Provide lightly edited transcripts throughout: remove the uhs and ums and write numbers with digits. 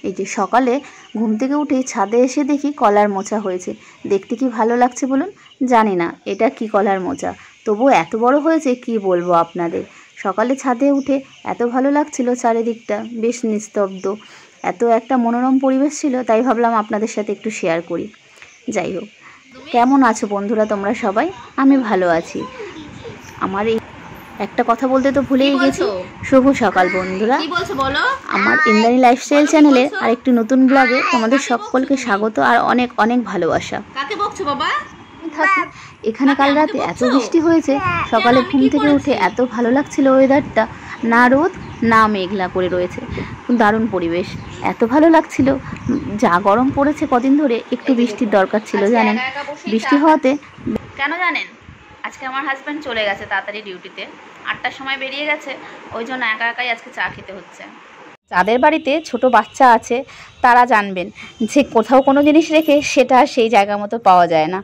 এই যে সকালে ঘুম থেকে উঠেই ছাদে এসে দেখি কলার মোচা হয়েছে। দেখতে কি ভালো লাগছে বলুন? জানি না এটা কি কলার মোচা, তবু এত বড় হয়েছে কি বলবো আপনাদের। সকালে ছাদে উঠে এত ভালো লাগছিল, চারিদিকটা বেশ নিস্তব্ধ, এত একটা মনোরম পরিবেশ ছিল, তাই ভাবলাম আপনাদের সাথে একটু শেয়ার করি। যাই হোক, কেমন আছো বন্ধুরা তোমরা সবাই? আমি ভালো আছি। আমার এই একটা কথা বলতে তো ভুলেই গেছি, শুভ সকাল বন্ধুরা। আমার ইন্দ্রাণী লাইফস্টাইল চ্যানেলে আর একটি নতুন ব্লগে তোমাদের সকলকে স্বাগত আর অনেক অনেক ভালোবাসা। এখানে কাল রাতে এত বৃষ্টি হয়েছে, সকালে ঘুম থেকে উঠে এত ভালো লাগছিল ওয়েদারটা, না রোদ না মেঘলা করে রয়েছে, দারুণ পরিবেশ, এত ভালো লাগছিল। যা গরম পড়েছে কদিন ধরে, একটু বৃষ্টির দরকার ছিল জানেন। বৃষ্টি হওয়াতে কেন জানেন, আজকে আমার হাজব্যান্ড চলে গেছে তাড়াতাড়ি ডিউটিতে, 8টার সময় বেরিয়ে গেছে, ওই জন্য একা একাই আজকে চা খেতে হচ্ছে। যাদের বাড়িতে ছোট বাচ্চা আছে তারা জানবেন যে কোথাও কোনো জিনিস রেখে সেটা সেই জায়গা মতো পাওয়া যায় না।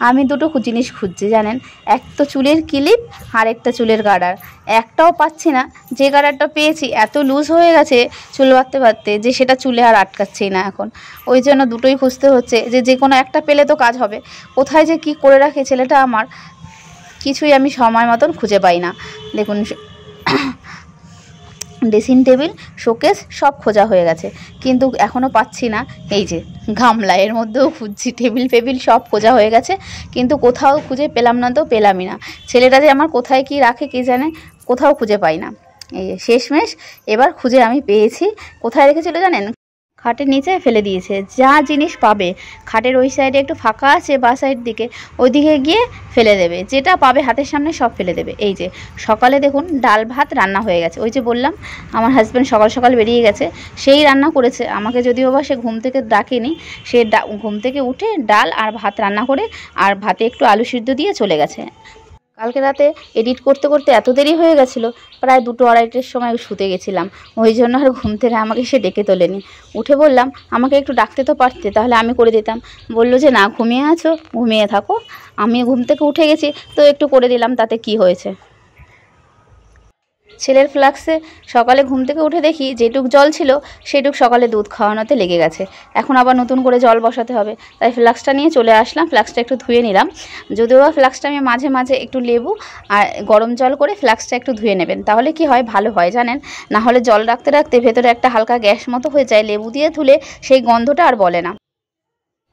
আমি দুটো জিনিস খুঁজছি জানেন, এক তো চুলের ক্লিপ আর একটা চুলের গার্ডার, একটাও পাচ্ছি না। যে গার্ডারটা পেয়েছি এত লুজ হয়ে গেছে চুল বাঁধতে বাঁধতে যে সেটা চুলে আর আটকাচ্ছেই না এখন, ওই জন্য দুটোই খুঁজতে হচ্ছে, যে কোনো একটা পেলে তো কাজ হবে। কোথায় যে কি করে রাখে ছেলেটা আমার, কিছুই আমি সময় মতন খুঁজে পাই না। দেখুন, ড্রেসিং টেবিল, শোকেস সব খোঁজা হয়ে গেছে, কিন্তু এখনও পাচ্ছি না। এই যে গামলা, এর মধ্যেও খুঁজছি, টেবিল ফেবিল সব খোঁজা হয়ে গেছে, কিন্তু কোথাও খুঁজে পেলাম না, তো পেলামই না। ছেলেটা যে আমার কোথায় কি রাখে কে জানে, কোথাও খুঁজে পাই না। এই যে শেষমেশ এবার খুঁজে আমি পেয়েছি। কোথায় রেখেছিল জানেন? খাটের নিচে ফেলে দিয়েছে। যা জিনিস পাবে, খাটের ওই সাইডে একটু ফাঁকা আছে বা সাইড দিকে, ওই দিকে গিয়ে ফেলে দেবে, যেটা পাবে হাতের সামনে সব ফেলে দেবে। এই যে সকালে দেখুন ডাল ভাত রান্না হয়ে গেছে, ওই যে বললাম আমার হাজব্যান্ড সকাল সকাল বেরিয়ে গেছে, সেই রান্না করেছে। আমাকে যদিও বা সে ঘুম থেকে ডাকেনি, সে ঘুম থেকে উঠে ডাল আর ভাত রান্না করে আর ভাতে একটু আলু সিদ্ধ দিয়ে চলে গেছে। কালকে রাতে এডিট করতে করতে এত দেরি হয়ে গেছিলো, প্রায় 2-2:30টার সময় শুতে গেছিলাম, ওই জন্য আর ঘুম থেকে আমাকে সে ডেকে তোলেনি। উঠে বললাম আমাকে একটু ডাকতে তো পারতে, তাহলে আমি করে দিতাম। বললো যে না, ঘুমিয়ে আছো, ঘুমিয়ে থাকো, আমি ঘুম থেকে উঠে গেছি তো একটু করে দিলাম, তাতে কি হয়েছে। ছেলের ফ্লাক্সে সকালে ঘুম থেকে উঠে দেখি যেটুক জল ছিল সেটুক সকালে দুধ খাওয়ানোতে লেগে গেছে, এখন আবার নতুন করে জল বসাতে হবে, তাই ফ্লাক্সটা নিয়ে চলে আসলাম। ফ্লাক্সটা একটু ধুয়ে নিলাম, যদিও বা ফ্লাক্সটা আমি মাঝে মাঝে একটু লেবু আর গরম জল করে ফ্লাক্সটা একটু ধুয়ে নেবেন, তাহলে কি হয়, ভালো হয় জানেন। না হলে জল রাখতে রাখতে ভেতরে একটা হালকা গ্যাস মতো হয়ে যায়, লেবু দিয়ে ধুলে সেই গন্ধটা আর বলে না।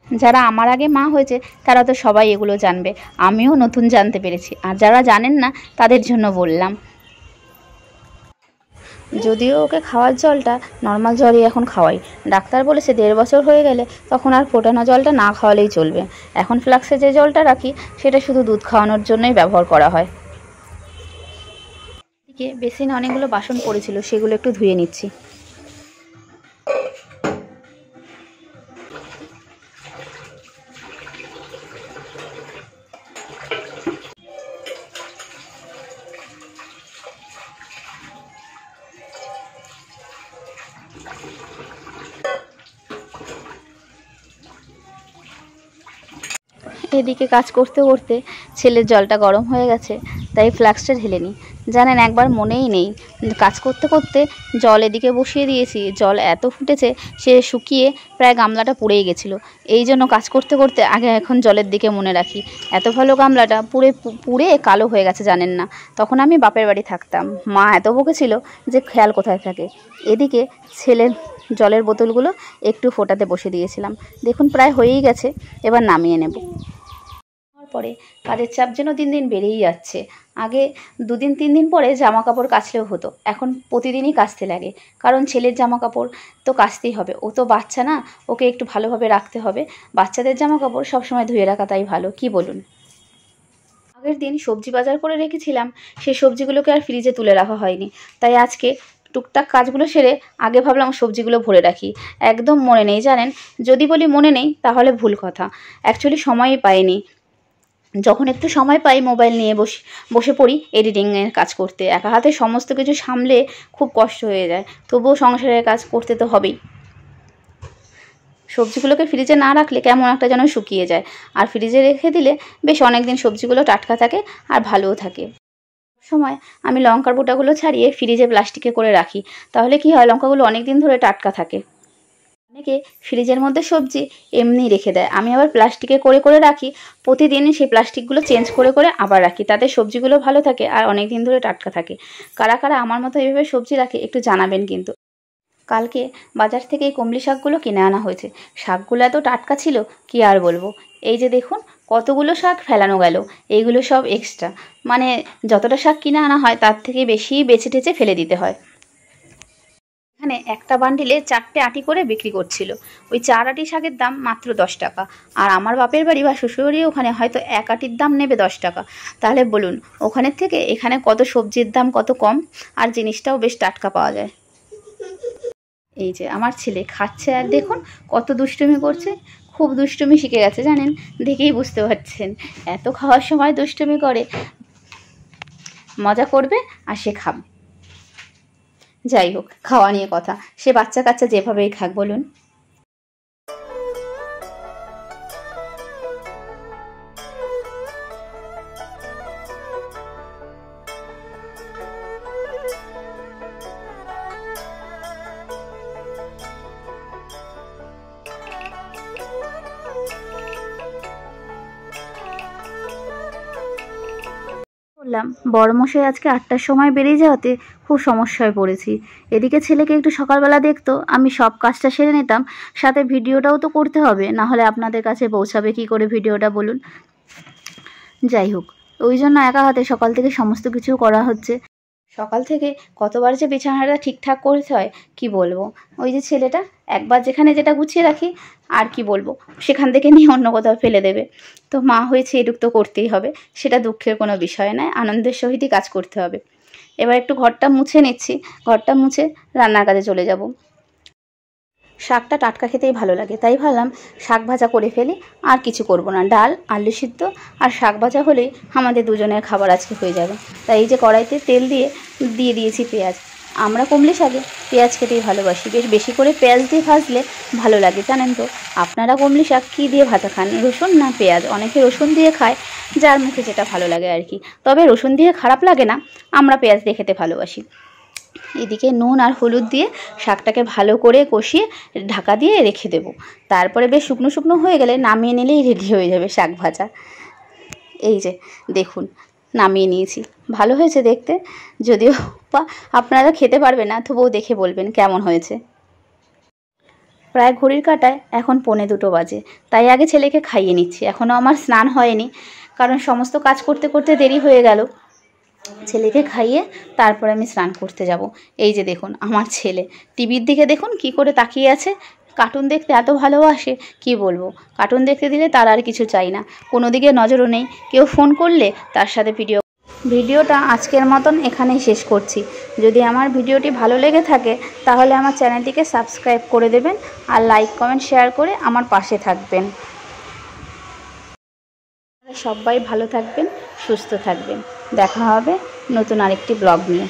যারা আমার আগে মা হয়েছে তারা তো সবাই এগুলো জানবে, আমিও নতুন জানতে পেরেছি, আর যারা জানেন না তাদের জন্য বললাম। যদিও ওকে খাওয়ার জলটা নর্মাল জলই এখন খাওয়াই, ডাক্তার বলেছে 1.5 বছর হয়ে গেলে তখন আর ফোটানো জলটা না খাওয়ালেই চলবে। এখন ফ্লাক্সে যে জলটা রাখি সেটা শুধু দুধ খাওয়ানোর জন্যই ব্যবহার করা হয়। এদিকে বেসিনে অনেকগুলো বাসন পড়েছিল, সেগুলো একটু ধুয়ে নিচ্ছি। এদিকে কাজ করতে করতে ছেলের জলটা গরম হয়ে গেছে, তাই ফ্লাক্সটা ঢেলে নিই। জানেন একবার মনেই নেই, কাজ করতে করতে জল এদিকে বসিয়ে দিয়েছি, জল এত ফুটেছে সে শুকিয়ে প্রায় গামলাটা পুড়েই গেছিলো। এই জন্য কাজ করতে করতে আগে এখন জলের দিকে মনে রাখি। এত ভালো গামলাটা পুড়ে কালো হয়ে গেছে জানেন না। তখন আমি বাপের বাড়ি থাকতাম, মা এত বকেছিল যে খেয়াল কোথায় থাকে। এদিকে ছেলের জলের বোতলগুলো একটু ফোটাতে বসে দিয়েছিলাম, দেখুন প্রায় হয়েই গেছে, এবার নামিয়ে নেব। পরে কাজের চাপ যেন দিন দিন বেড়েই যাচ্ছে। আগে 2 দিন 3 দিন পরে জামা কাপড় কাচলেও হতো, এখন প্রতিদিনই কাচতে লাগে, কারণ ছেলের জামা কাপড় তো কাচতেই হবে, ও তো বাচ্চা না, ওকে একটু ভালোভাবে রাখতে হবে। বাচ্চাদের জামা কাপড় সবসময় ধুয়ে রাখা তাই ভালো, কি বলুন। আগের দিন সবজি বাজার করে রেখেছিলাম, সেই সবজিগুলোকে আর ফ্রিজে তুলে রাখা হয়নি, তাই আজকে টুকটাক কাজগুলো সেরে আগে ভাবলাম সবজিগুলো ভরে রাখি। একদম মনে নেই জানেন, যদি বলি মনে নেই তাহলে ভুল কথা, অ্যাকচুয়ালি সময়ই পাইনি। যখন একটু সময় পাই মোবাইল নিয়ে বসে পড়ি এডিটিংয়ের কাজ করতে, একা হাতে সমস্ত কিছু সামলে খুব কষ্ট হয়ে যায়, তবুও সংসারের কাজ করতে তো হবেই। সবজিগুলোকে ফ্রিজে না রাখলে কেমন একটা যেন শুকিয়ে যায়, আর ফ্রিজে রেখে দিলে বেশ অনেক দিন সবজিগুলো টাটকা থাকে আর ভালোও থাকে। সময় আমি লঙ্কার বোটাগুলো ছাড়িয়ে ফ্রিজে প্লাস্টিকে করে রাখি, তাহলে কি হয়, লঙ্কাগুলো অনেক দিন ধরে টাটকা থাকে। অনেকে ফ্রিজের মধ্যে সবজি এমনি রেখে দেয়, আমি আবার প্লাস্টিকে করে করে রাখি। প্রতিদিন সেই প্লাস্টিকগুলো চেঞ্জ করে করে আবার রাখি, তাতে সবজিগুলো ভালো থাকে আর অনেক দিন ধরে টাটকা থাকে। কারা কারা আমার মতো এইভাবে সবজি রাখে একটু জানাবেন কিন্তু। কালকে বাজার থেকে এই কমলি শাকগুলো কিনে আনা হয়েছে। শাকগুলো এত টাটকা ছিল কি আর বলবো। এই যে দেখুন কতগুলো শাক ফেলানো গেল, এইগুলো সব এক্সট্রা, মানে যতটা শাক কিনে আনা হয় তার থেকে বেশি বেছে টেছে ফেলে দিতে হয়। এখানে একটা বান্ডিলে 4টে আটি করে বিক্রি করছিল। ওই 4 আটি শাকের দাম মাত্র 10 টাকা। আর আমার বাপের বাড়ি বা শ্বশুরবাড়ি ওখানে হয়তো 1 আটির দাম নেবে 10 টাকা। তাহলে বলুন ওখানের থেকে এখানে কত সবজির দাম কত কম, আর জিনিসটাও বেশ টাটকা পাওয়া যায়। এই যে আমার ছেলে খাচ্ছে আর দেখুন কত দুষ্টুমি করছে, খুব দুষ্টুমি শিখে গেছে জানেন, দেখেই বুঝতে পারছেন। এত খাওয়ার সময় দুষ্টুমি করে, মজা করবে আর সে খাবে। যাই হোক, খাওয়া নিয়ে কথা, সে বাচ্চা কাচ্চা যেভাবেই খাক বলুন। বললাম বড়মশাই আজকে 8টার সময় বেরিয়ে যাওয়াতে খুব সমস্যায় পড়েছি। এদিকে ছেলেকে একটু সকালবেলা দেখতো, আমি সব কাজটা সেরে নিতাম, সাথে ভিডিওটাও তো করতে হবে, না হলে আপনাদের কাছে পৌঁছাবে কি করে ভিডিওটা বলুন। যাই হোক, ওই জন্য একা হাতে সকাল থেকে সমস্ত কিছু করা হচ্ছে। সকাল থেকে কতবার যে বিছানাটা ঠিকঠাক করতে হয় কি বলবো। ওই যে ছেলেটা একবার যেখানে যেটা গুছিয়ে রাখি আর কি বলবো, সেখান থেকে নিয়ে অন্য কোথাও ফেলে দেবে। তো মা হয়েছে এটুক তো করতেই হবে, সেটা দুঃখের কোনো বিষয় নয়, আনন্দের সহিতই কাজ করতে হবে। এবার একটু ঘরটা মুছে নিচ্ছি, ঘরটা মুছে রান্নার কাজে চলে যাব। শাকটা টাটকা খেতেই ভালো লাগে, তাই ভাবলাম শাক ভাজা করে ফেলি, আর কিছু করব না। ডাল, আলু সিদ্ধ আর শাক ভাজা হলেই আমাদের দুজনের খাবার আজকে হয়ে যাবে। তাই এই যে কড়াইতে তেল দিয়ে দিয়েছি পেঁয়াজ। আমরা কমলি শাকে পেঁয়াজ খেতেই ভালোবাসি, বেশ বেশি করে পেঁয়াজ দিয়ে ভাজলে ভালো লাগে জানেন তো। আপনারা কমলি শাক কী দিয়ে ভাজা খান, রসুন না পেঁয়াজ? অনেকে রসুন দিয়ে খায়, যার মুখে যেটা ভালো লাগে আর কি। তবে রসুন দিয়ে খারাপ লাগে না, আমরা পেঁয়াজ দিয়ে খেতে ভালোবাসি। এদিকে নুন আর হলুদ দিয়ে শাকটাকে ভালো করে কষিয়ে ঢাকা দিয়ে রেখে দেব। তারপরে বেশ শুকনো শুকনো হয়ে গেলে নামিয়ে নিলেই রেডি হয়ে যাবে শাক ভাজা। এই যে দেখুন নামিয়ে নিয়েছি, ভালো হয়েছে দেখতে, যদিও বা আপনারা খেতে পারবেন না, তবুও দেখে বলবেন কেমন হয়েছে। প্রায় ঘড়ির কাঁটায় এখন 1:45 বাজে, তাই আগে ছেলেকে খাইয়ে নিচ্ছি। এখনও আমার স্নান হয়নি, কারণ সমস্ত কাজ করতে করতে দেরি হয়ে গেল। ছেলেকে খাইয়ে তারপরে আমি স্নান করতে যাব। এই যে দেখুন আমার ছেলে টিভির দিকে দেখুন কি করে তাকিয়ে আছে। কার্টুন দেখতে এত ভালোবাসে কি বলবো, কার্টুন দেখতে দিলে তার আর কিছু চাই না, কোনো দিকে নজরও নেই। কেউ ফোন করলে তার সাথে ভিডিওটা আজকের মতন এখানেই শেষ করছি। যদি আমার ভিডিওটি ভালো লেগে থাকে তাহলে আমার চ্যানেলটিকে সাবস্ক্রাইব করে দেবেন আর লাইক কমেন্ট শেয়ার করে আমার পাশে থাকবেন। সবাই ভালো থাকবেন, সুস্থ থাকবেন। দেখা হবে নতুন আরেকটি ব্লগ নিয়ে।